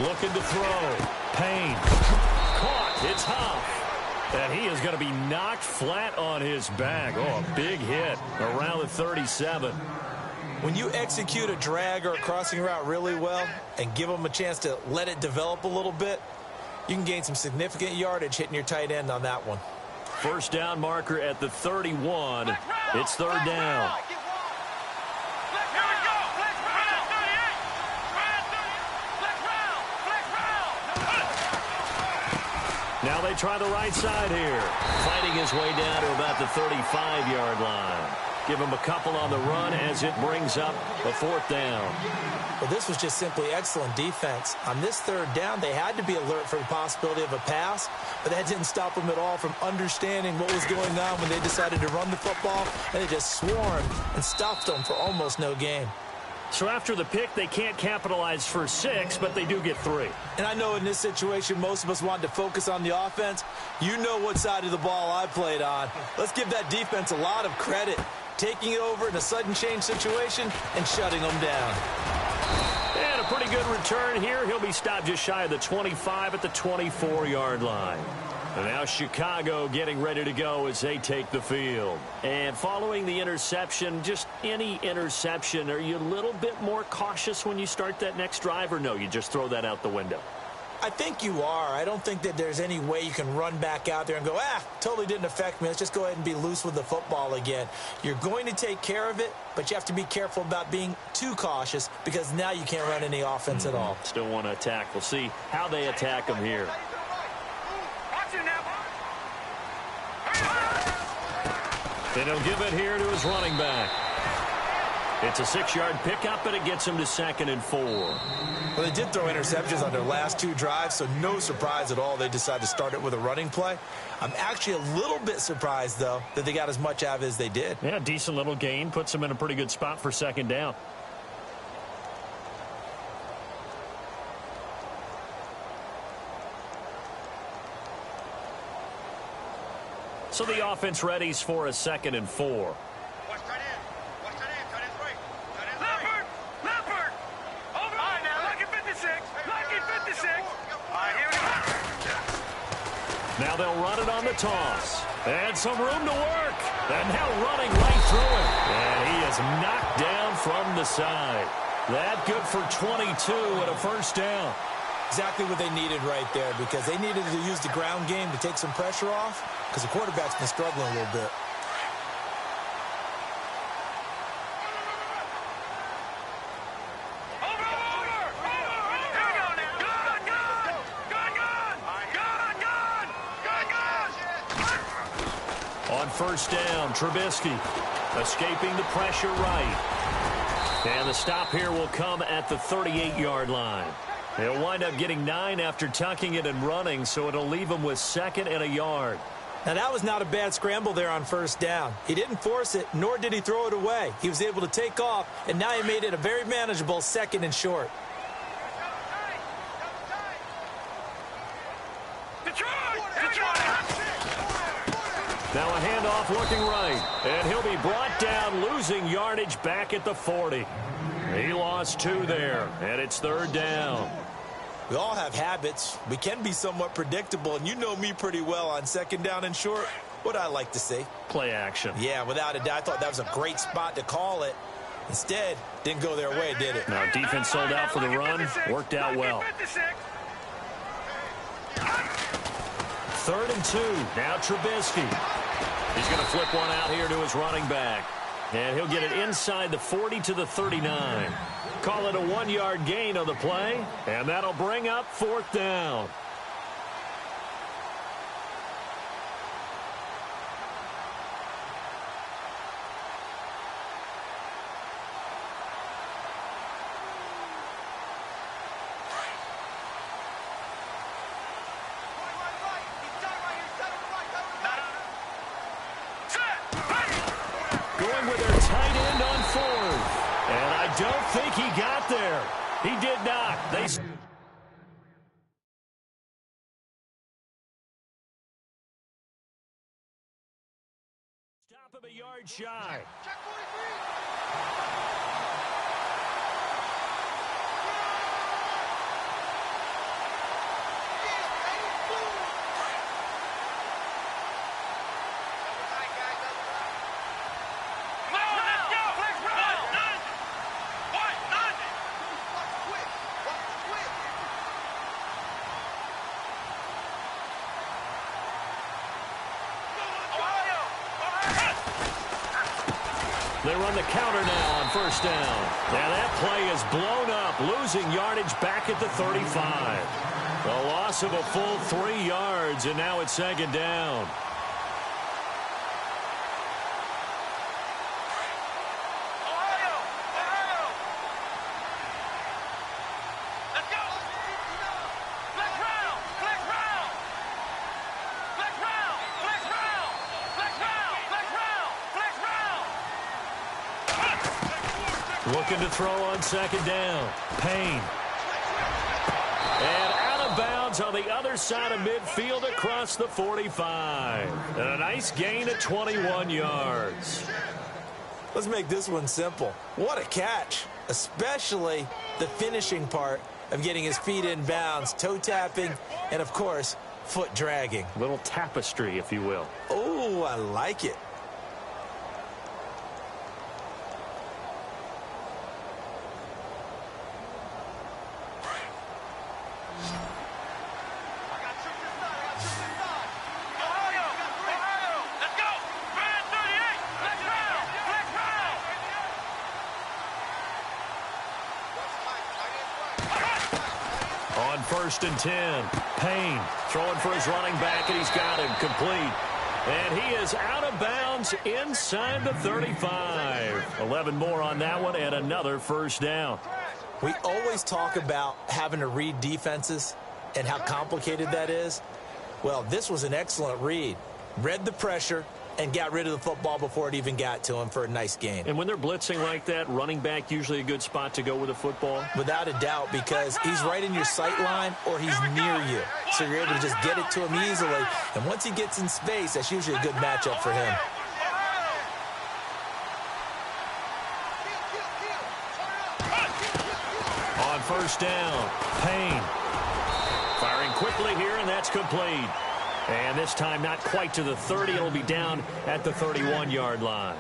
Looking to throw. Payne. Caught. It's Huff. And he is going to be knocked flat on his back. Oh, a big hit around the 37. When you execute a drag or a crossing route really well and give them a chance to let it develop a little bit, you can gain some significant yardage hitting your tight end on that one. First down marker at the 31. It's third down. Now they try the right side here. Fighting his way down to about the 35-yard line. Give him a couple on the run as it brings up a fourth down. Well, this was just simply excellent defense. On this third down, they had to be alert for the possibility of a pass, but that didn't stop them at all from understanding what was going on when they decided to run the football, and they just swarmed and stopped them for almost no gain. So after the pick, they can't capitalize for 6, but they do get 3. And I know in this situation, most of us wanted to focus on the offense. You know what side of the ball I played on. Let's give that defense a lot of credit, taking it over in a sudden change situation and shutting them down. And a pretty good return here. He'll be stopped just shy of the 25 at the 24-yard line. And now Chicago getting ready to go as they take the field. And following the interception, just any interception, are you a little bit more cautious when you start that next drive, or no, you just throw that out the window? I think you are. I don't think that there's any way you can run back out there and go, totally didn't affect me. Let's just go ahead and be loose with the football again. You're going to take care of it, but you have to be careful about being too cautious because now you can't run any offense at all. Still want to attack. We'll see how they attack them here. And he'll give it here to his running back. It's a 6-yard pickup, but it gets him to 2nd and 4. Well, they did throw interceptions on their last 2 drives, so no surprise at all they decided to start it with a running play. I'm actually a little bit surprised, though, that they got as much out of it as they did. Yeah, decent little gain. Puts them in a pretty good spot for 2nd down. So the offense readies for a 2nd and 4. Now they'll run it on the toss. And some room to work. And now running right through it. And he is knocked down from the side. That good for 22 and a first down. Exactly what they needed right there, because they needed to use the ground game to take some pressure off, because the quarterback's been struggling a little bit. On first down, Trubisky escaping the pressure right. And the stop here will come at the 38-yard line. They'll wind up getting 9 after tucking it and running, so it'll leave them with 2nd and a yard. Now, that was not a bad scramble there on first down. He didn't force it, nor did he throw it away. He was able to take off, and now he made it a very manageable 2nd and short. Now a handoff looking right, and he'll be brought down, losing yardage back at the 40. He lost 2 there, and it's third down. We all have habits. We can be somewhat predictable, and you know me pretty well on 2nd down and short. What I like to see. Play action. Yeah, without a doubt. I thought that was a great spot to call it. Instead, didn't go their way, did it? Now defense sold out for the run. Worked out well. 3rd and 2. Now Trubisky. He's going to flip one out here to his running back. And he'll get it inside the 40 to the 39. Call it a 1-yard gain on the play. And that'll bring up 4th down. Going with their tight end on 4th. And I don't think he got there. He did not. They stop him a yard shy. they run the counter now on first down. And that play is blown up, losing yardage back at the 35. A loss of a full 3 yards, and now it's second down. Looking to throw on second down. Payne. And out of bounds on the other side of midfield across the 45. And a nice gain of 21 yards. Let's make this one simple. What a catch, especially the finishing part of getting his feet in bounds, toe tapping, and, of course, foot dragging. Little tapestry, if you will. Oh, I like it. First and 10. Payne throwing for his running back, and he's got him complete. And he is out of bounds inside the 35. 11 more on that one, and another first down. We always talk about having to read defenses and how complicated that is. Well, this was an excellent read. Read the pressure and got rid of the football before it even got to him for a nice gain. And when they're blitzing like that, running back usually a good spot to go with the football? Without a doubt, because he's right in your sight line or he's near you. So you're able to just get it to him easily. And once he gets in space, that's usually a good matchup for him. On first down, Payne. Firing quickly here, and that's complete. And this time not quite to the 30. It'll be down at the 31-yard line.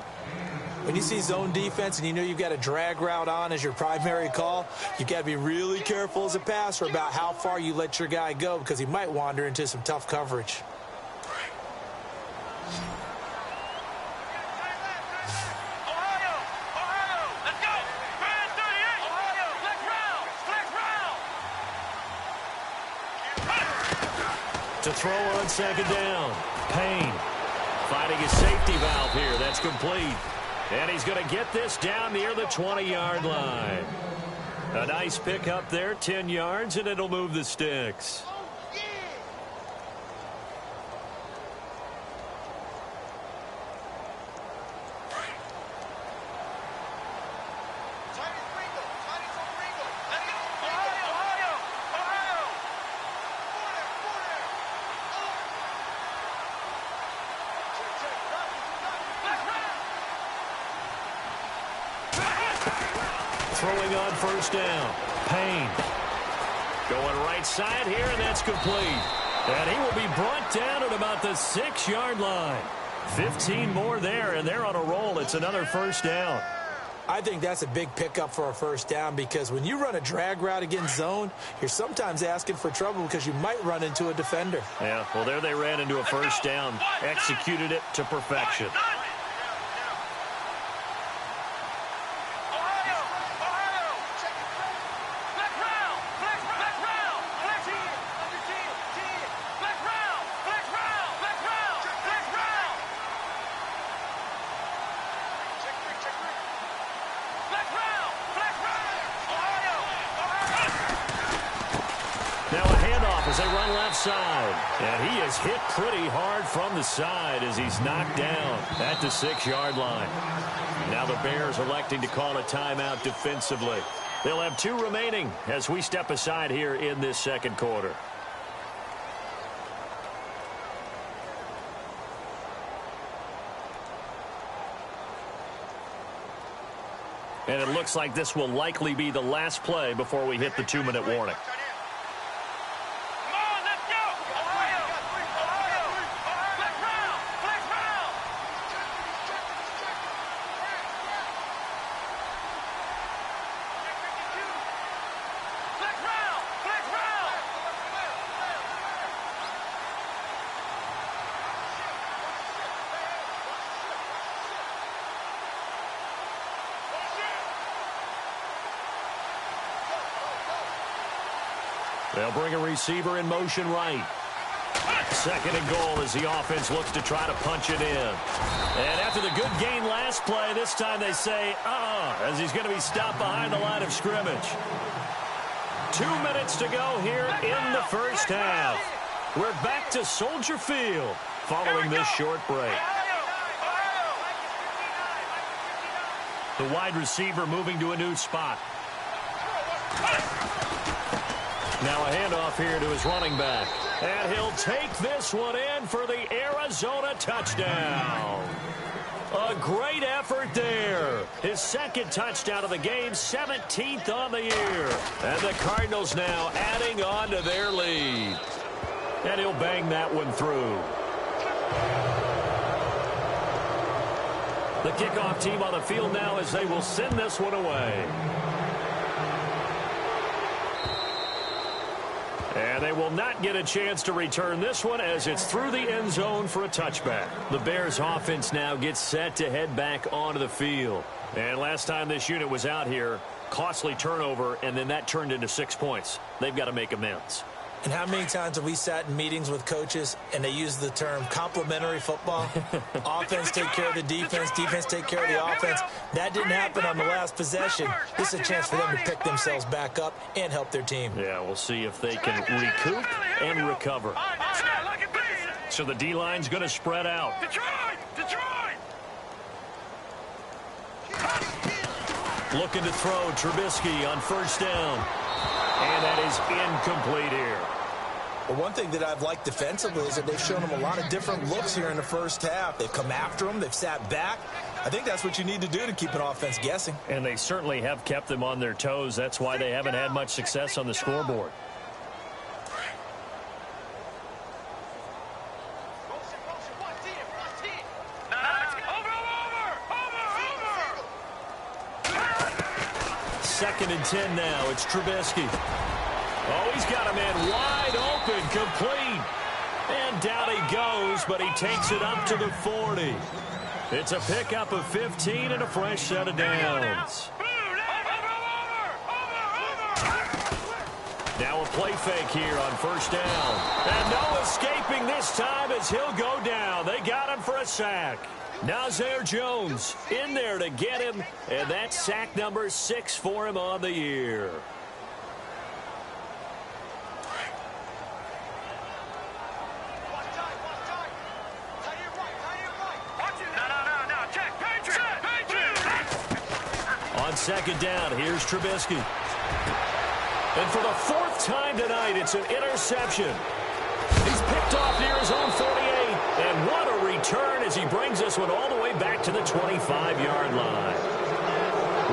When you see zone defense and you know you've got a drag route on as your primary call, you've got to be really careful as a passer about how far you let your guy go because he might wander into some tough coverage. To throw on second down. Payne finding his safety valve here. That's complete. And he's going to get this down near the 20-yard line. A nice pickup there, 10 yards, and it'll move the sticks. Throwing on first down. Payne going right side here, and that's complete. And he will be brought down at about the 6-yard line. 15 more there, and they're on a roll. It's another first down. I think that's a big pickup for a first down because when you run a drag route against zone, you're sometimes asking for trouble because you might run into a defender. Yeah, well, there they ran into a first down. Executed it to perfection. Now a handoff as they run left side. And he is hit pretty hard from the side as he's knocked down at the 6-yard line. Now the Bears electing to call a timeout defensively. They'll have 2 remaining as we step aside here in this second quarter. And it looks like this will likely be the last play before we hit the 2-minute warning. They'll bring a receiver in motion right. Second and goal as the offense looks to try to punch it in. And after the good gain last play, this time they say, as he's going to be stopped behind the line of scrimmage. 2 minutes to go here in the first half. We're back to Soldier Field following this short break. The wide receiver moving to a new spot. Now a handoff here to his running back. And he'll take this one in for the Arizona touchdown. A great effort there. His second touchdown of the game, 17th on the year. And the Cardinals now adding on to their lead. And he'll bang that one through. The kickoff team on the field now as they will send this one away. And they will not get a chance to return this one as it's through the end zone for a touchback. The Bears offense now gets set to head back onto the field. And last time this unit was out here, costly turnover, and then that turned into 6 points. They've got to make amends. And how many times have we sat in meetings with coaches and they use the term complementary football? Offense take care of the defense, defense take care of the offense. That didn't happen on the last possession. This is a chance for them to pick themselves back up and help their team. Yeah, we'll see if they can recoup and recover. So the D-line's going to spread out. Looking to throw Trubisky on first down. And that is incomplete here. Well, one thing that I've liked defensively is that they've shown them a lot of different looks here in the first half. They've come after them. They've sat back. I think that's what you need to do to keep an offense guessing. And they certainly have kept them on their toes. That's why they haven't had much success on the scoreboard. Second and 10 now. It's Trubisky. Oh, he's got a man wide open, complete. And down he goes, but he takes it up to the 40. It's a pickup of 15 and a fresh set of downs. Now a play fake here on first down. And no escaping this time as he'll go down. They got him for a sack. Nazir Jones in there to get him, and that's sack number 6 for him on the year. On second down, here's Trubisky. And for the 4th time tonight, it's an interception. He's picked off near his own 48. And what a return as he brings this one all the way back to the 25-yard line.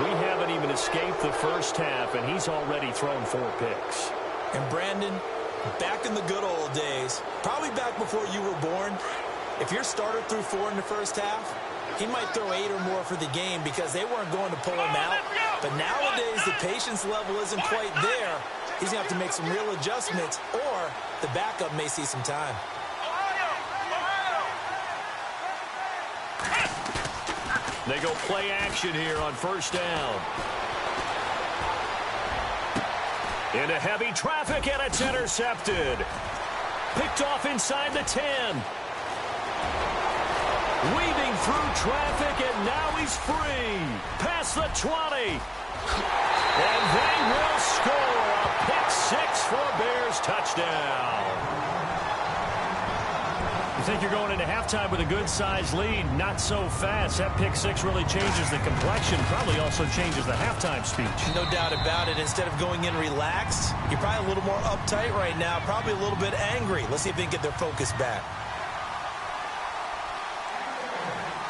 We haven't even escaped the first half, and he's already thrown 4 picks. And Brandon, back in the good old days, probably back before you were born, if your starter threw 4 in the first half, he might throw 8 or more for the game because they weren't going to pull him out. But nowadays, the patience level isn't quite there. He's going to have to make some real adjustments, or the backup may see some time. They go play action here on first down. Into heavy traffic, and it's intercepted. Picked off inside the 10. Weaving through traffic, and now he's free. Past the 20. And they will score a pick 6 for Bears touchdown. You think you're going into halftime with a good-sized lead? Not so fast. That pick 6 really changes the complexion, probably also changes the halftime speech. No doubt about it. Instead of going in relaxed, you're probably a little more uptight right now, probably a little bit angry. Let's see if they can get their focus back.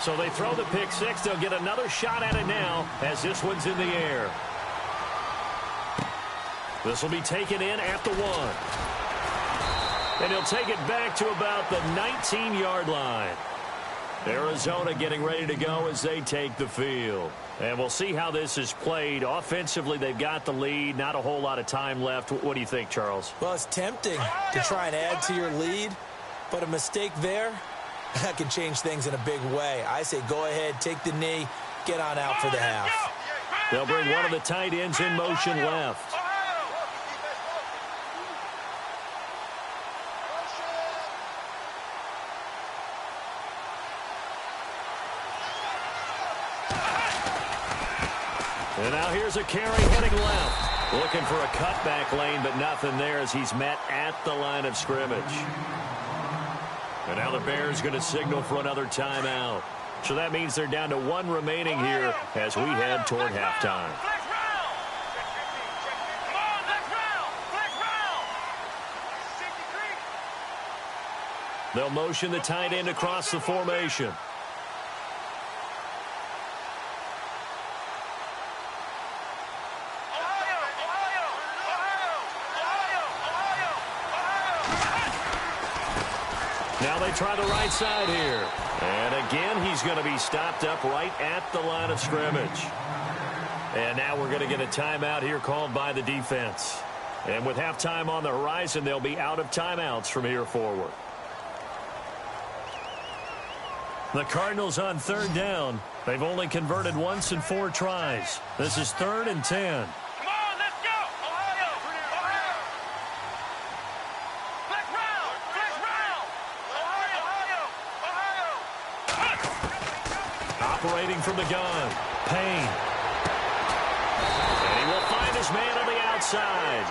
So they throw the pick 6. They'll get another shot at it now as this one's in the air. This will be taken in at the 1. And he'll take it back to about the 19-yard line. Arizona getting ready to go as they take the field. And we'll see how this is played. Offensively, they've got the lead. Not a whole lot of time left. What do you think, Charles? Well, it's tempting to try and add to your lead, but a mistake there, that can change things in a big way. I say go ahead, take the knee, get on out for the half. They'll bring one of the tight ends in motion left. And now here's a carry heading left. Looking for a cutback lane, but nothing there as he's met at the line of scrimmage. And now the Bears going to signal for another timeout. So that means they're down to one remaining here as we head toward halftime. They'll motion the tight end across the formation. Now they try the right side here. And again, he's going to be stopped up right at the line of scrimmage. And now we're going to get a timeout here called by the defense. And with halftime on the horizon, they'll be out of timeouts from here forward. The Cardinals on third down. They've only converted once in 4 tries. This is 3rd and 10. Operating from the gun, Payne. And he will find his man on the outside.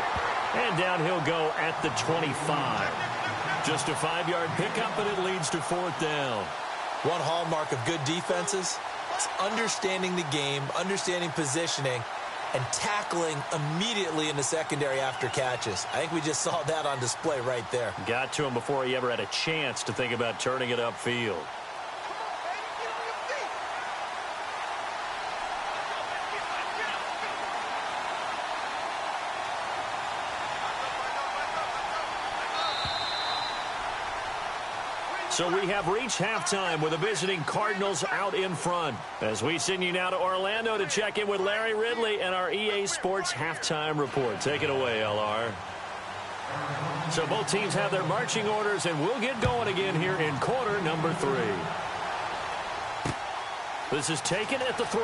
And down he'll go at the 25. Just a 5-yard pickup, and it leads to 4th down. One hallmark of good defenses is understanding the game, understanding positioning, and tackling immediately in the secondary after catches. I think we just saw that on display right there. Got to him before he ever had a chance to think about turning it upfield. So we have reached halftime with the visiting Cardinals out in front. As we send you now to Orlando to check in with Larry Ridley and our EA Sports halftime report. Take it away, LR. So both teams have their marching orders, and we'll get going again here in quarter number 3. This is taken at the 3.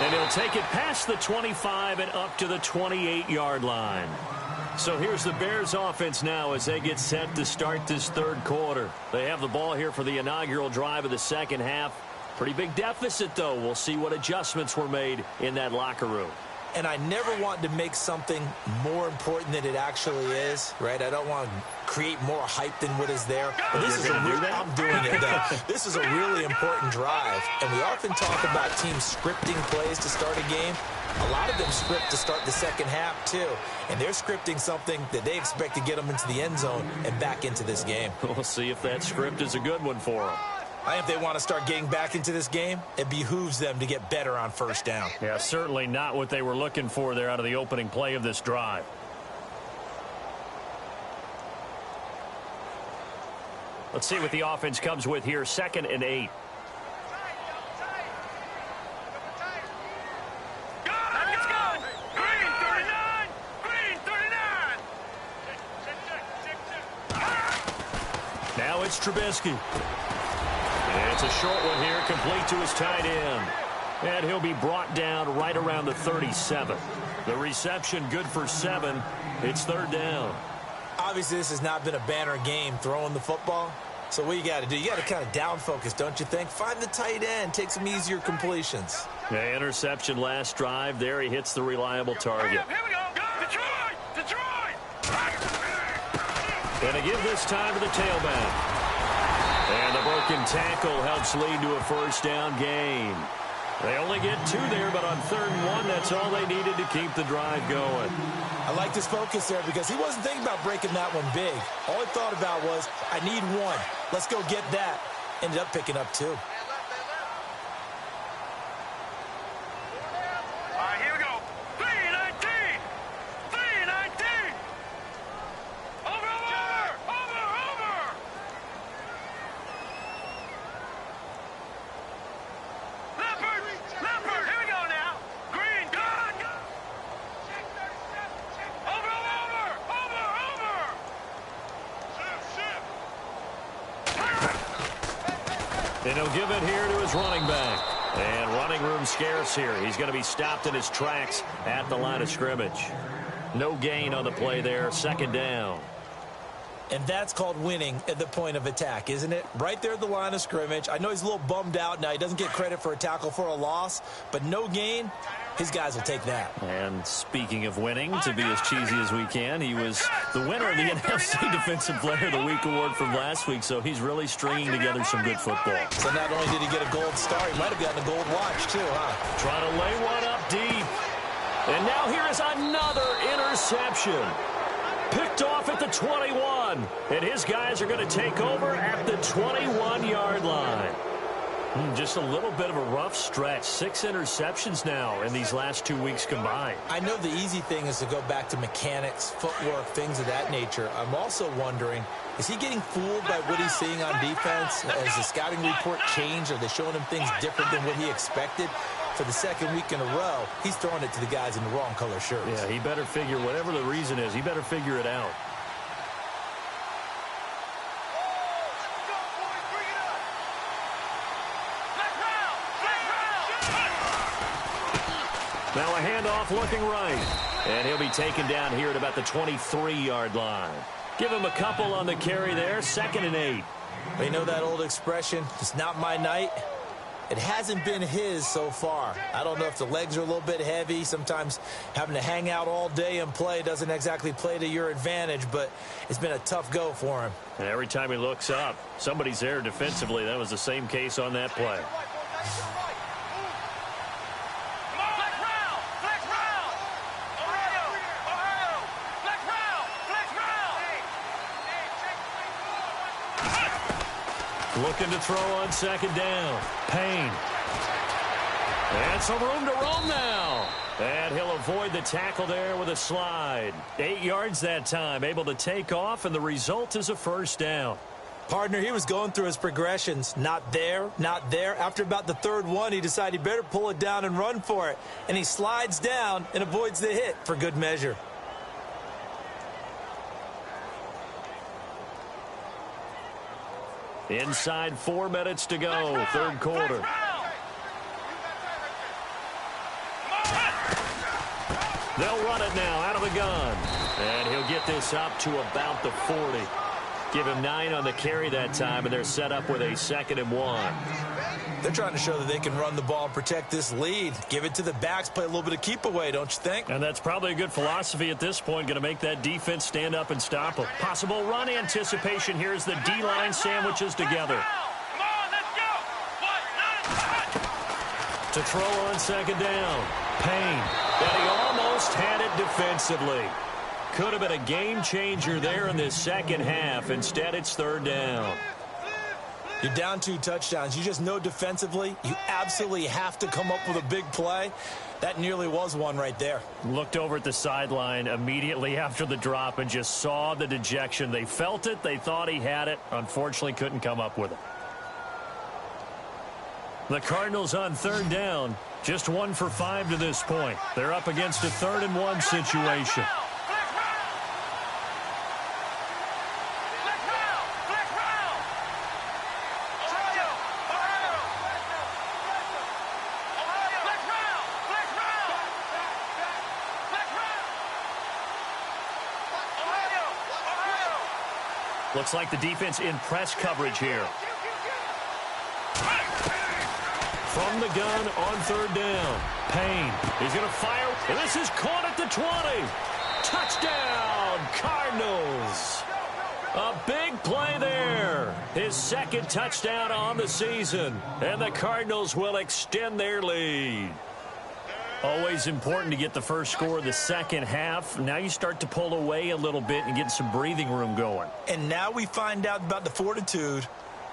And he'll take it past the 25 and up to the 28-yard line. So here's the Bears offense now as they get set to start this 3rd quarter. They have the ball here for the inaugural drive of the second half. Pretty big deficit, though. We'll see what adjustments were made in that locker room. And I never want to make something more important than it actually is, right? I don't want to create more hype than what is there. But this is I'm doing it, though. This is a really important drive. And we often talk about teams scripting plays to start a game. A lot of them script to start the second half, too. And they're scripting something that they expect to get them into the end zone and back into this game. We'll see if that script is a good one for them. I think if they want to start getting back into this game, it behooves them to get better on first down. Yeah, certainly not what they were looking for there out of the opening play of this drive. Let's see what the offense comes with here. 2nd and 8. Now it's Trubisky. And it's a short one here, complete to his tight end. And he'll be brought down right around the 37. The reception good for 7. It's 3rd down. Obviously, this has not been a banner game throwing the football. So what you got to do, you got to kind of down focus, don't you think? Find the tight end, take some easier completions. The interception last drive. There he hits the reliable target. Here we go. Detroit! And to give this time to the tailback. And the broken tackle helps lead to a first down gain. They only get 2 there, but on 3rd and 1, that's all they needed to keep the drive going. I like this focus there because he wasn't thinking about breaking that one big. All he thought about was, I need 1. Let's go get that. Ended up picking up 2. All right, here we go. 3-19. Over. Leopard, here we go now. Green, gun. Over. And he'll give it here to his running back. And running room scarce here. He's going to be stopped in his tracks at the line of scrimmage. No gain on the play there. 2nd down. And that's called winning at the point of attack, isn't it? Right there at the line of scrimmage. I know he's a little bummed out now. He doesn't get credit for a tackle for a loss, but no gain, his guys will take that. And speaking of winning, to be as cheesy as we can, he was the winner of the NFC Defensive Player of the Week award from last week, so he's really stringing together some good football. So not only did he get a gold star, he might have gotten a gold watch too, huh? Trying to lay one up deep. And now here is another interception. Picked off at the 21. And his guys are going to take over at the 21-yard line. Just a little bit of a rough stretch. 6 interceptions now in these last 2 weeks combined. I know the easy thing is to go back to mechanics, footwork, things of that nature. I'm also wondering, is he getting fooled by what he's seeing on defense? Has the scouting report changed? Are they showing him things different than what he expected? For the second week in a row, he's throwing it to the guys in the wrong color shirts. Yeah, he better figure, whatever the reason is, he better figure it out. Now a handoff looking right. And he'll be taken down here at about the 23-yard line. Give him a couple on the carry there, 2nd and 8. You know that old expression, it's not my night? It hasn't been his so far. I don't know if the legs are a little bit heavy. Sometimes having to hang out all day and play doesn't exactly play to your advantage, but it's been a tough go for him. And every time he looks up, somebody's there defensively. That was the same case on that play. Looking to throw on 2nd down. Payne. And some room to roam now. And he'll avoid the tackle there with a slide. 8 yards that time, able to take off, and the result is a 1st down. Partner, he was going through his progressions. Not there, not there. After about the 3rd one, he decided he better pull it down and run for it. And he slides down and avoids the hit for good measure. Inside 4 minutes to go, 3rd quarter. They'll run it now out of the gun. And he'll get this up to about the 40. Give him 9 on the carry that time, and they're set up with a 2nd and 1. They're trying to show that they can run the ball and protect this lead. Give it to the backs, play a little bit of keep away, don't you think? And that's probably a good philosophy at this point, going to make that defense stand up and stop them. Possible run anticipation here as the D-line sandwiches together. To throw on 2nd down. Payne. And he almost had it defensively. Could have been a game changer there in this 2nd half. Instead, it's 3rd down. You're down 2 touchdowns. You just know defensively you absolutely have to come up with a big play. That nearly was one right there. Looked over at the sideline immediately after the drop and just saw the dejection. They felt it. They thought he had it. Unfortunately, couldn't come up with it. The Cardinals on 3rd down. Just 1 for 5 to this point. They're up against a 3rd and 1 situation. Looks like the defense in press coverage here. From the gun on 3rd down. Payne. He's going to fire. And this is caught at the 20. Touchdown, Cardinals. A big play there. His 2nd touchdown on the season. And the Cardinals will extend their lead. Always important to get the first score of the 2nd half. Now you start to pull away a little bit and get some breathing room going. And now we find out about the fortitude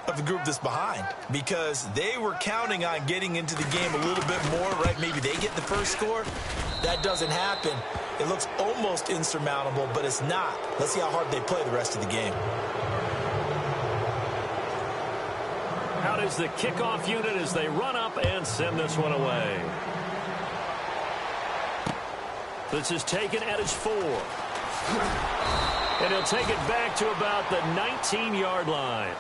of the group that's behind, because they were counting on getting into the game a little bit more, right? Maybe they get the first score. That doesn't happen. It looks almost insurmountable, but it's not. Let's see how hard they play the rest of the game. Out is the kickoff unit as they run up and send this one away. This is taken at his 4. And he'll take it back to about the 19-yard line.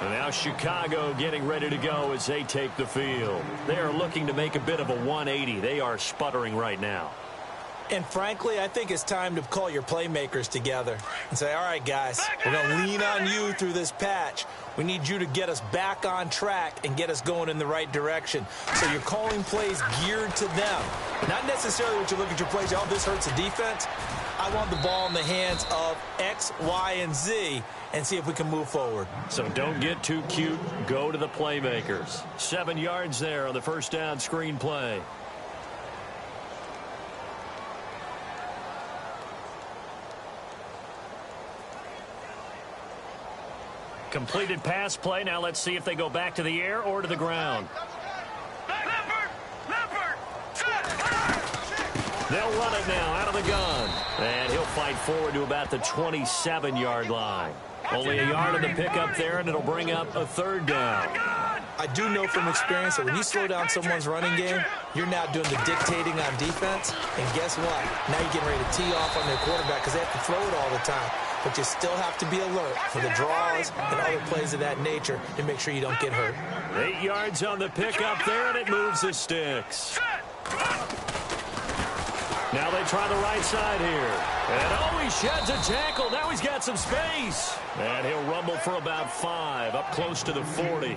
And now Chicago getting ready to go as they take the field. They are looking to make a bit of a 180. They are sputtering right now. And frankly, I think it's time to call your playmakers together and say, all right, guys, we're going to lean on you through this patch. We need you to get us back on track and get us going in the right direction. So you're calling plays geared to them. Not necessarily what you look at your plays, oh, this hurts the defense. I want the ball in the hands of X, Y, and Z and see if we can move forward. So don't get too cute. Go to the playmakers. 7 yards there on the first down screen play. Completed pass play. Now let's see if they go back to the air or to the ground. They'll run it now out of the gun. And he'll fight forward to about the 27-yard line. Only a yard on the pickup there, and it'll bring up a third down. I do know from experience that when you slow down someone's running game, you're now doing the dictating on defense. And guess what? Now you're getting ready to tee off on their quarterback because they have to throw it all the time. But you still have to be alert for the draws and other plays of that nature to make sure you don't get hurt. 8 yards on the pickup there, and it moves the sticks. Now they try the right side here. And oh, he sheds a tackle. Now he's got some space. And he'll rumble for about 5, up close to the 40.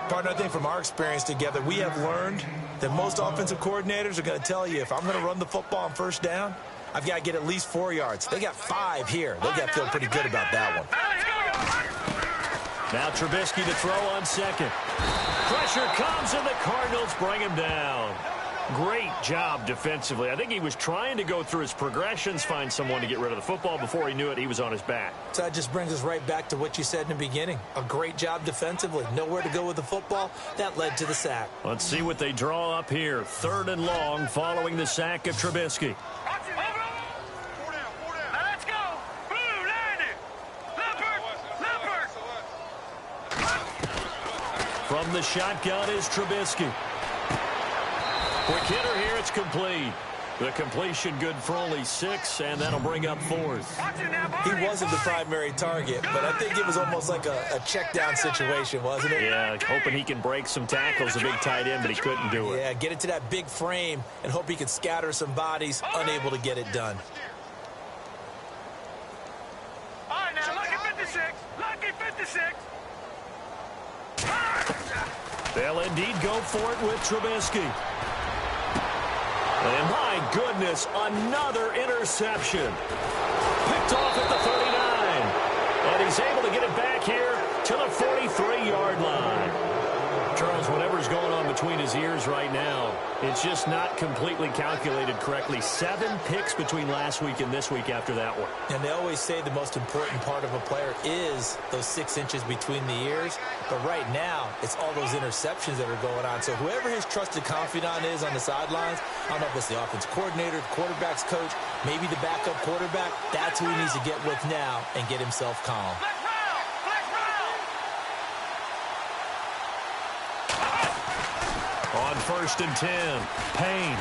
Partner, I think from our experience together, we have learned that most offensive coordinators are going to tell you, if I'm going to run the football on first down, I've got to get at least 4 yards. They got 5 here. They've got to feel pretty good about that one. Now Trubisky to throw on second. Pressure comes, and the Cardinals bring him down. Great job defensively. I think he was trying to go through his progressions, find someone to get rid of the football. Before he knew it, he was on his back. So that just brings us right back to what you said in the beginning. A great job defensively. Nowhere to go with the football. That led to the sack. Let's see what they draw up here. 3rd and long following the sack of Trubisky. Let's go. Blue, landed. Leopard. From the shotgun is Trubisky. Quick hitter here, it's complete. The completion good for only 6, and that'll bring up 4th. He wasn't the primary target, but I think it was almost like a check down situation, wasn't it? Yeah, hoping he can break some tackles, a big tight end, but he couldn't do it. Yeah, get it to that big frame and hope he could scatter some bodies, unable to get it done. All right, now, lucky 56. Lucky 56. They'll indeed go for it with Trubisky. And my goodness, another interception. Picked off at the 39. And he's able to get it back here to the 43-yard line. Charles, whatever's going on between his ears right now, it's just not completely calculated correctly. 7 picks between last week and this week after that one. And they always say the most important part of a player is those 6 inches between the ears. But right now, it's all those interceptions that are going on. So whoever his trusted confidant is on the sidelines, I don't know if it's the offensive coordinator, the quarterback's coach, maybe the backup quarterback, that's who he needs to get with now and get himself calm. On 1st and 10, Payne.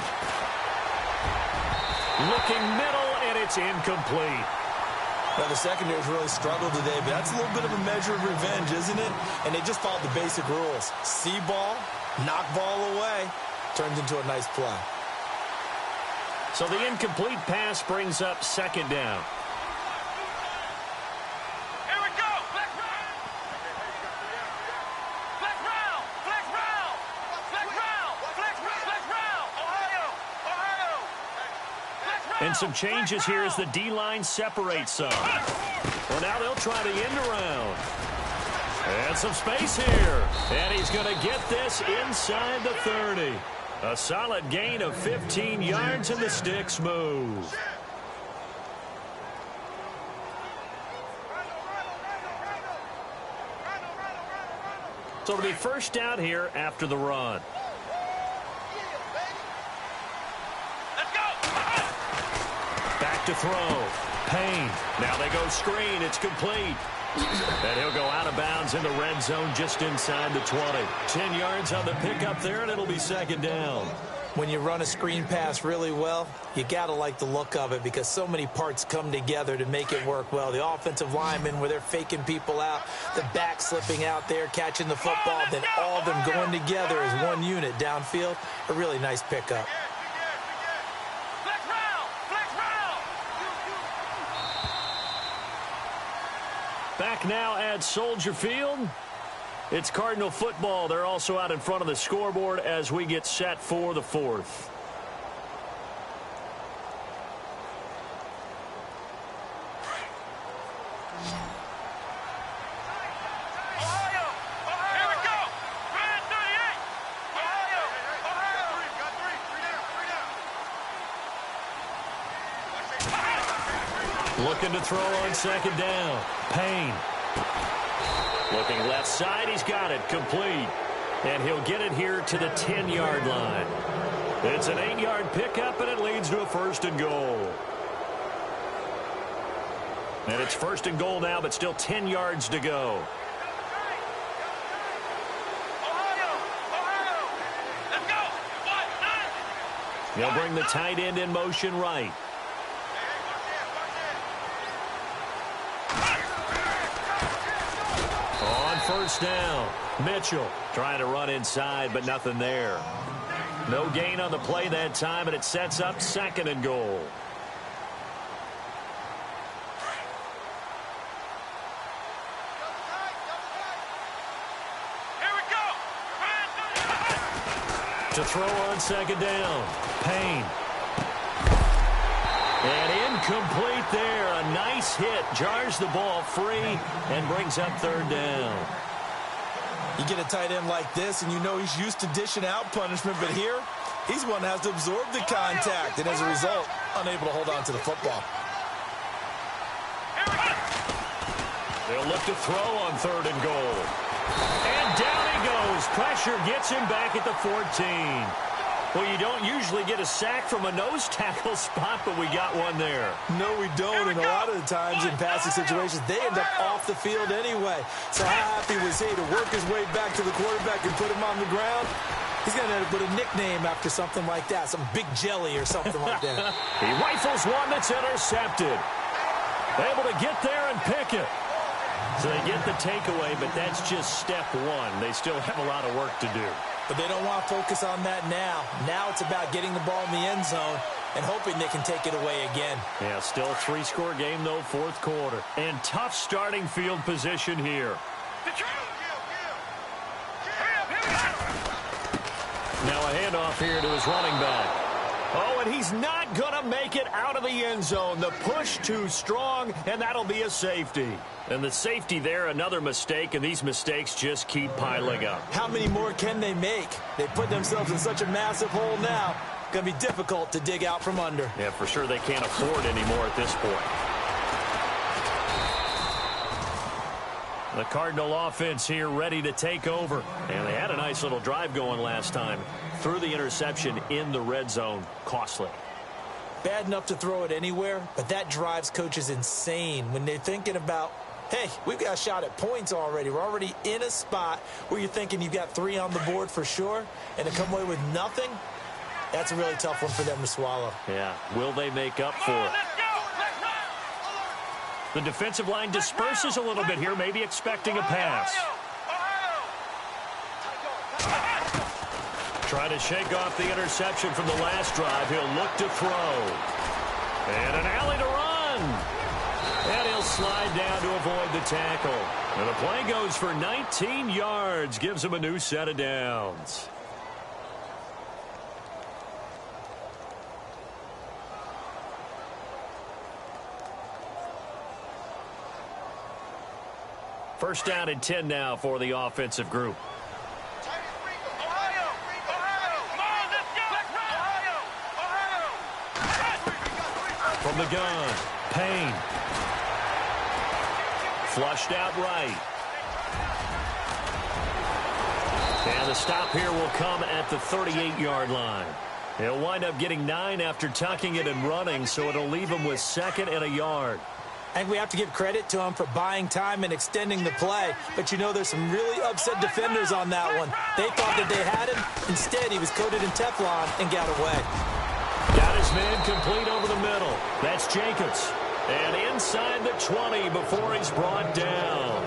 Looking middle, and it's incomplete. Well, the secondary's really struggled today, but that's a little bit of a measure of revenge, isn't it? And they just followed the basic rules. See ball, knock ball away, turns into a nice play. So the incomplete pass brings up 2nd down. Here we go. Flex round. Ohio. And some changes here as the D-line separates some. Well, now they'll try the end around. And some space here. And he's going to get this inside the 30. A solid gain of 15 yards, and the sticks move. So it'll be first down here after the run. Let's go. Back to throw. Payne. Now they go screen. It's complete. And he'll go out of bounds in the red zone just inside the 20. 10 yards on the pickup there, and it'll be 2nd down. When you run a screen pass really well, you got to like the look of it because so many parts come together to make it work well. The offensive linemen, where they're faking people out, the back slipping out there, catching the football, then all of them going together as one unit downfield. A really nice pickup. Back now at Soldier Field. It's Cardinal football. They're also out in front of the scoreboard as we get set for the fourth. Looking to throw on second down. Payne. Looking left side. He's got it. Complete. And he'll get it here to the 10-yard line. It's an 8-yard pickup, and it leads to a first and goal. And it's first and goal now, but still 10 yards to go. They'll bring the tight end in motion right. On first down, Mitchell trying to run inside, but nothing there. No gain on the play that time, and it sets up second and goal. To throw on second down, Payne. And incomplete there. A nice hit. Jars the ball free and brings up third down. You get a tight end like this, and you know he's used to dishing out punishment, but here, he's one that has to absorb the contact, and as a result, unable to hold on to the football. They'll look to throw on third and goal. And down he goes. Pressure gets him back at the 14. Well, you don't usually get a sack from a nose tackle spot, but we got one there. No, we don't, and a lot of the times in passing situations, they end up off the field anyway. So how happy was he to work his way back to the quarterback and put him on the ground? He's going to end up with a nickname after something like that, some Big Jelly or something like that. He rifles one that's intercepted. Able to get there and pick it. So they get the takeaway, but that's just step one. They still have a lot of work to do. But they don't want to focus on that now. Now it's about getting the ball in the end zone and hoping they can take it away again. Yeah, still a three-score game, though, fourth quarter. And tough starting field position here. Now a handoff here to his running back. Oh, and he's not going to make it out of the end zone. The push too strong, and that'll be a safety. And the safety there, another mistake, and these mistakes just keep piling up. How many more can they make? They put themselves in such a massive hole now. Going to be difficult to dig out from under. Yeah, for sure they can't afford anymore at this point. The Cardinal offense here ready to take over. And they had a nice little drive going last time. Threw the interception in the red zone. Costly. Bad enough to throw it anywhere, but that drives coaches insane when they're thinking about, hey, we've got a shot at points already. We're already in a spot where you're thinking you've got 3 on the board for sure, and to come away with nothing, that's a really tough one for them to swallow. Yeah, will they make up for it? The defensive line disperses a little bit here, maybe expecting a pass. Trying to shake off the interception from the last drive. He'll look to throw. And an alley to run. And he'll slide down to avoid the tackle. And the play goes for 19 yards. Gives him a new set of downs. First down and 10 now for the offensive group. From the gun, Payne. Flushed out right. And the stop here will come at the 38-yard line. He'll wind up getting 9 after tucking it and running, so it'll leave him with second and a yard. I think we have to give credit to him for buying time and extending the play. But, you know, there's some really upset defenders on that one. They thought that they had him. Instead, he was coated in Teflon and got away. Got his man complete over the middle. That's Jacobs. And inside the 20 before he's brought down.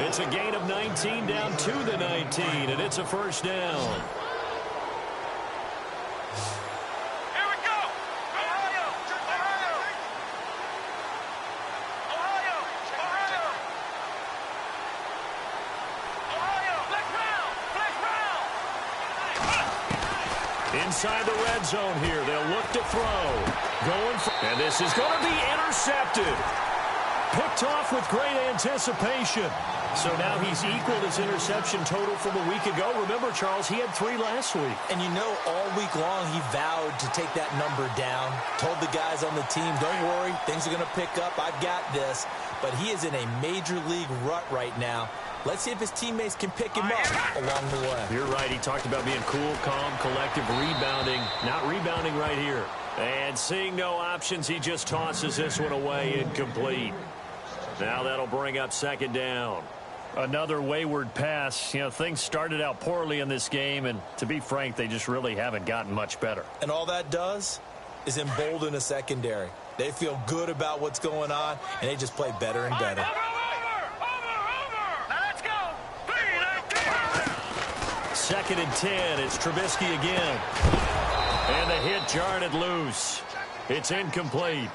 It's a gain of 19 down to the 19, and it's a first down. inside the red zone here. They'll look to throw. And this is going to be intercepted. Picked off with great anticipation. So now he's equaled his interception total from a week ago. Remember, Charles, he had 3 last week. And you know, all week long he vowed to take that number down. Told the guys on the team, don't worry, things are going to pick up. I've got this. But he is in a major league rut right now. Let's see if his teammates can pick him up along the way. You're right. He talked about being cool, calm, collective, rebounding. Not rebounding right here. And seeing no options, he just tosses this one away, incomplete. Now that'll bring up second down. Another wayward pass. You know, things started out poorly in this game, and to be frank, they just really haven't gotten much better. And all that does is embolden a secondary. They feel good about what's going on, and they just play better and better. Now let's go. 3-19. Second and 10. It's Trubisky again. And the hit jarred it loose. It's incomplete.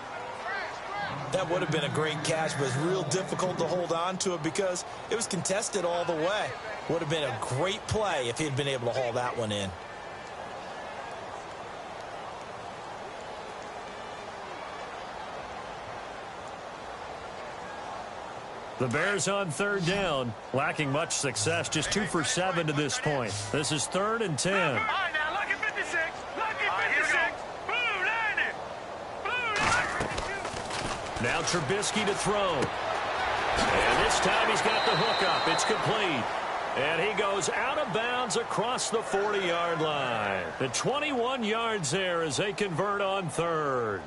That would have been a great catch, but it's real difficult to hold on to it because it was contested all the way. Would have been a great play if he had been able to haul that one in. The Bears on third down, lacking much success, just 2 for 7 to this point. This is 3rd and 10. All right, now look at 56. Look at 56. Blue line it. Blue line. Now Trubisky to throw. And this time he's got the hook up. It's complete. And he goes out of bounds across the 40-yard line. The 21 yards there as they convert on third.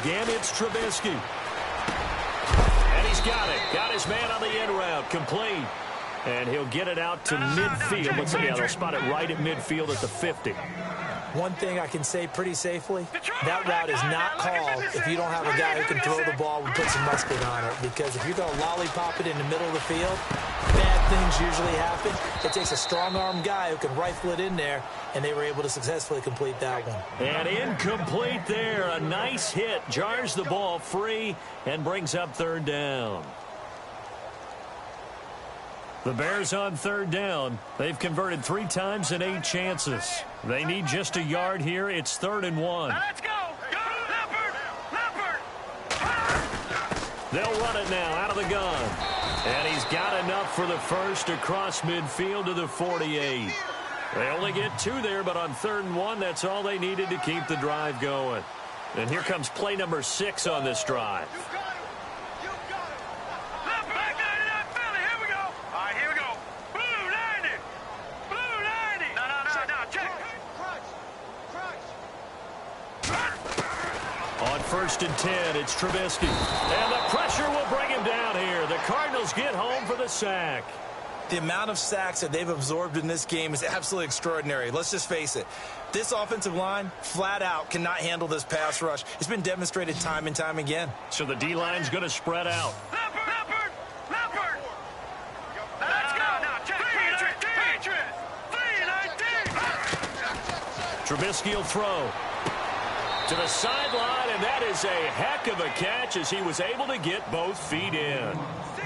Again, it's Trubisky. And he's got it. Got his man on the end route. Complete. And he'll get it out to midfield. Let's see. Yeah, they'll spot it right at midfield at the 50. One thing I can say pretty safely, that route is not called if you don't have a guy who can throw the ball and put some muscle on it. Because if you're going to lollipop it in the middle of the field, bad things usually happen. It takes a strong-armed guy who can rifle it in there, and they were able to successfully complete that one. And incomplete there. A nice hit. Jars the ball free and brings up third down. The Bears on third down. They've converted 3 times in 8 chances. They need just a yard here. It's 3rd and 1. Now let's go. Go, Leopard. They'll run it now out of the gun. And he's got enough for the first across midfield to the 48. They only get 2 there, but on 3rd and 1, that's all they needed to keep the drive going. And here comes play number 6 on this drive. First and 10, it's Trubisky. And the pressure will bring him down here. The Cardinals get home for the sack. The amount of sacks that they've absorbed in this game is absolutely extraordinary. Let's just face it. This offensive line, flat out, cannot handle this pass rush. It's been demonstrated time and time again. So the D-line's going to spread out. Leopard. Let's go. Now, Patriot. 3-19. Trubisky will throw to the sideline, and that is a heck of a catch as he was able to get both feet in.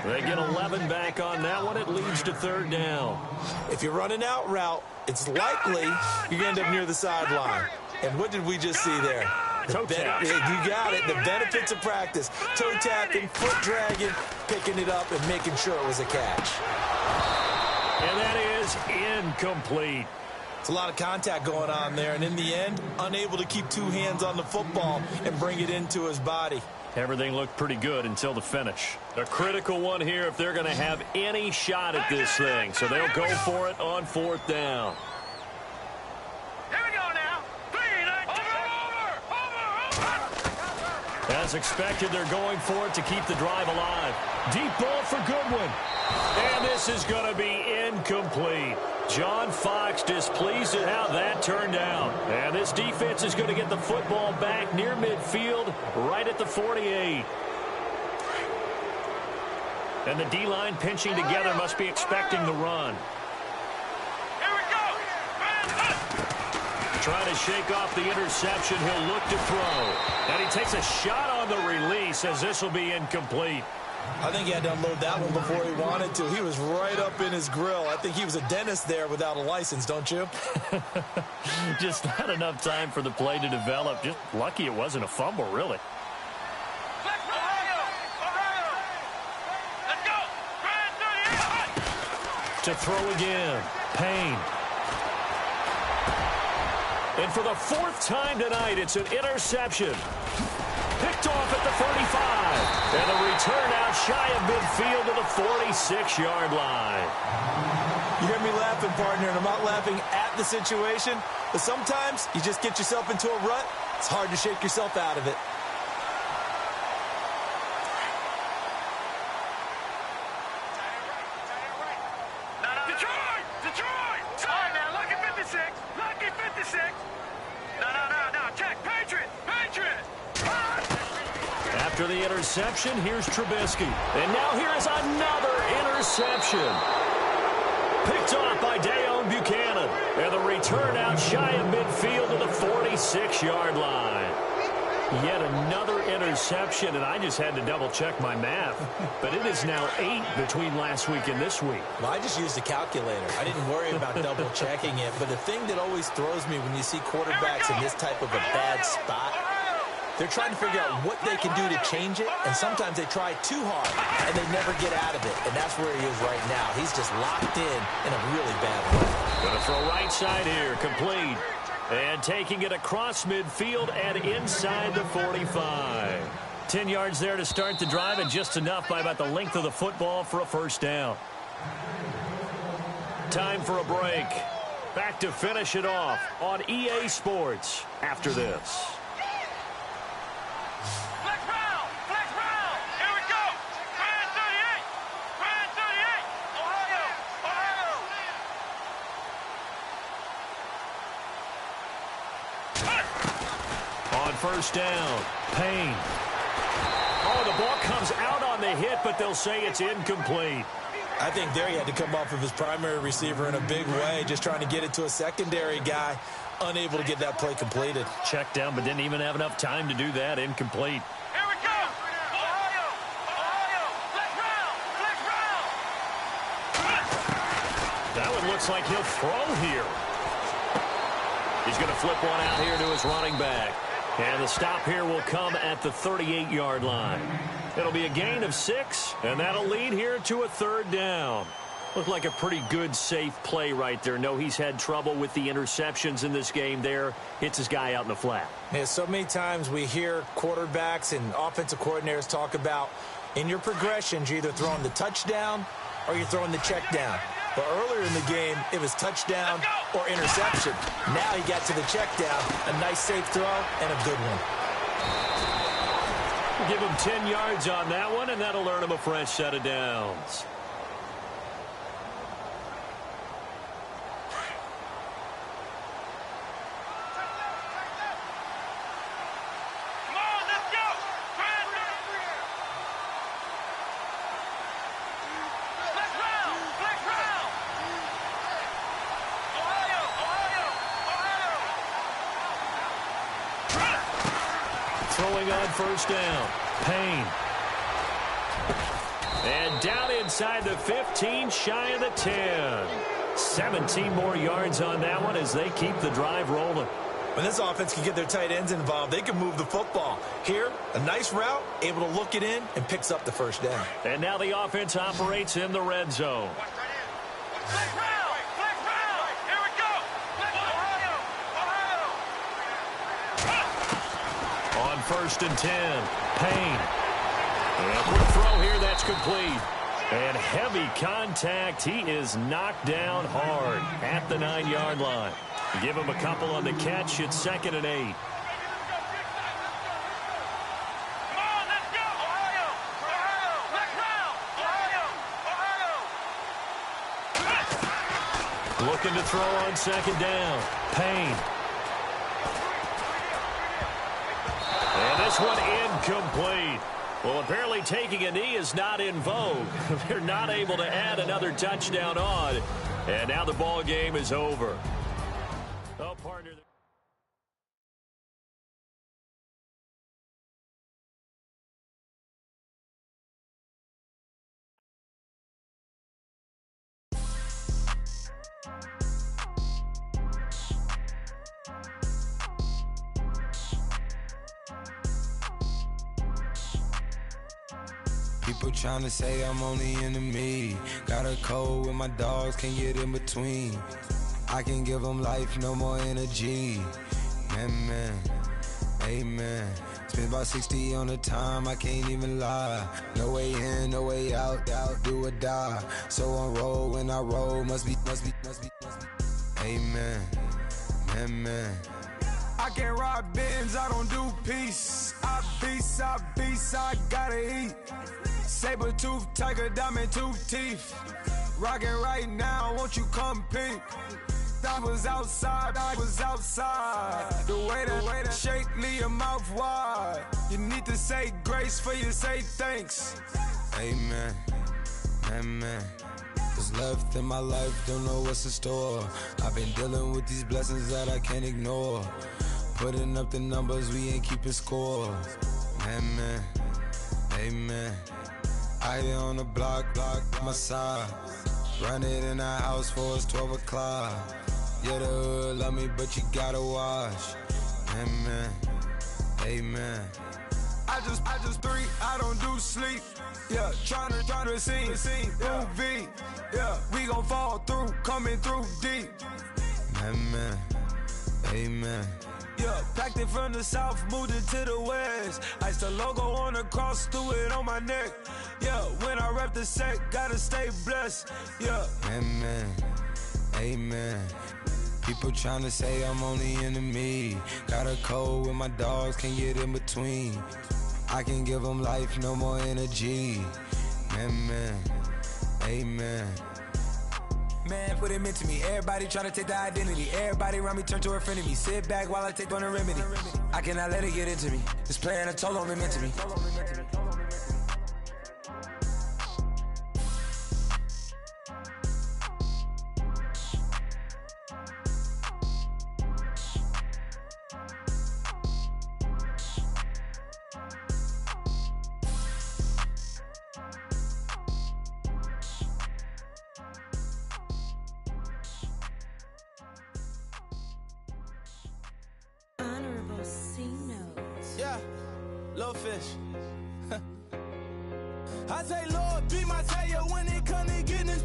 They get 11 back on that one. It leads to third down. If you're running out route, it's likely you're going to end up near the sideline. And what did we just see there? Toe tap. You got it. The benefits of practice. Toe tapping, foot dragging, picking it up, and making sure it was a catch. And that is incomplete. It's a lot of contact going on there, and in the end, unable to keep 2 hands on the football and bring it into his body. Everything looked pretty good until the finish. A critical one here if they're going to have any shot at this thing. So they'll go for it on 4th down. Here we go now. 3-19. Over. As expected, they're going for it to keep the drive alive. Deep ball for Goodwin. And this is going to be incomplete. John Fox displeased at how that turned out. And this defense is going to get the football back near midfield, right at the 48. And the D-line pinching together must be expecting the run. Here we go. Trying to shake off the interception. He'll look to throw. And he takes a shot on the release as this will be incomplete. I think he had to unload that one before he wanted to. He was right up in his grill. I think he was a dentist there without a license, don't you? Just not enough time for the play to develop. Just lucky it wasn't a fumble, really. Let's go. To throw again. Payne. And for the fourth time tonight, it's an interception. Picked off at the 35. And the return out shy of midfield to the 46-yard line. You hear me laughing, partner, and I'm not laughing at the situation, but sometimes you just get yourself into a rut. It's hard to shake yourself out of it. Detroit! Detroit! Sorry now, lucky 56. Lucky 56. No. Check. Patriot! After the interception, here's Trubisky. And now here is another interception. Picked off by Dayon Buchanan. And the return out shy of midfield to the 46-yard line. Yet another interception, and I just had to double-check my math. But it is now 8 between last week and this week. Well, I just used a calculator. I didn't worry about double-checking it. But the thing that always throws me when you see quarterbacks in this type of a bad spot, they're trying to figure out what they can do to change it, and sometimes they try too hard, and they never get out of it. And that's where he is right now. He's just locked in a really bad way. Going to throw right side here, complete. And taking it across midfield and inside the 45. 10 yards there to start the drive, and just enough by about the length of the football for a first down. Time for a break. Back to finish it off on EA Sports after this. Flex round. Here we go. Brand 38. Ohio. On first down, Payne. Oh, the ball comes out on the hit, but they'll say it's incomplete. I think there he had to come off of his primary receiver in a big way, just trying to get it to a secondary guy, unable to get that play completed. Checked down, but didn't even have enough time to do that. Incomplete. Here we go. Ohio. Flex round. That one looks like he'll throw here. He's going to flip one out here to his running back. And the stop here will come at the 38-yard line. It'll be a gain of 6, and that'll lead here to a third down. Looked like a pretty good, safe play right there. No, he's had trouble with the interceptions in this game there. Hits his guy out in the flat. Yeah, so many times we hear quarterbacks and offensive coordinators talk about in your progressions, you're either throwing the touchdown or you're throwing the check down. But earlier in the game, it was touchdown or interception. Now he got to the check down, a nice safe throw, and a good one. Give him 10 yards on that one, and that'll earn him a fresh set of downs. Come on, let's go. Flex round. Ohio. Throwing on first down, Payne. And down inside the 15, shy of the 10. 17 more yards on that one as they keep the drive rolling. When this offense can get their tight ends involved, they can move the football. Here, a nice route, able to look it in, and picks up the first down. And now the offense operates in the red zone. Flex round. Here we go. Ohio. On first and 10, Payne. And a quick throw here, that's complete. And heavy contact. He is knocked down hard at the 9-yard line. Give him a couple on the catch. It's 2nd and 8. Come on, let's go. Ohio. Flex round. Ohio. Looking to throw on 2nd down. Payne. And this one incomplete. Well, apparently taking a knee is not in vogue. They're not able to add another touchdown on. And now the ball game is over. Oh, partner. People tryna say I'm only enemy. Got a code with my dogs, can't get in between. I can give them life, no more energy. Man, amen. Spent about 60 on the time, I can't even lie. No way in, no way out, do or die. So on roll, when I roll, must be. Amen, man. I can't ride Benz, I don't do peace. I beast, I gotta eat. Saber tooth, tiger, diamond tooth teeth. Rockin' right now, won't you come peek? I was outside. The way that shake, leave your mouth wide. You need to say grace for you say thanks. Amen, amen. What's left in my life, don't know what's in store. I've been dealing with these blessings that I can't ignore. Putting up the numbers, we ain't keeping score. Amen, amen. I here on the block, my side. Run it in the house for us 12 o'clock. Yeah, the hood love me, but you gotta watch. Amen, amen. I just three, I don't do sleep. Yeah, tryna see, movie. Yeah, we gon' fall through, coming through deep. Amen, amen. Yeah, packed it from the south, moved it to the west. Iced the logo on the cross, threw it on my neck. Yeah, when I rep the set, gotta stay blessed. Yeah, amen, amen. People tryna say I'm only enemy. Got a code with my dogs, can't get in between. I can give them life, no more energy. Amen, amen. Man, put it into me. Everybody tryna take the identity. Everybody around me turn to a friend of me. Sit back while I take on the remedy. I cannot let it get into me. It's playing a toll on me mentally. Yeah, little fish. I say, Lord, be my savior when it comes to getting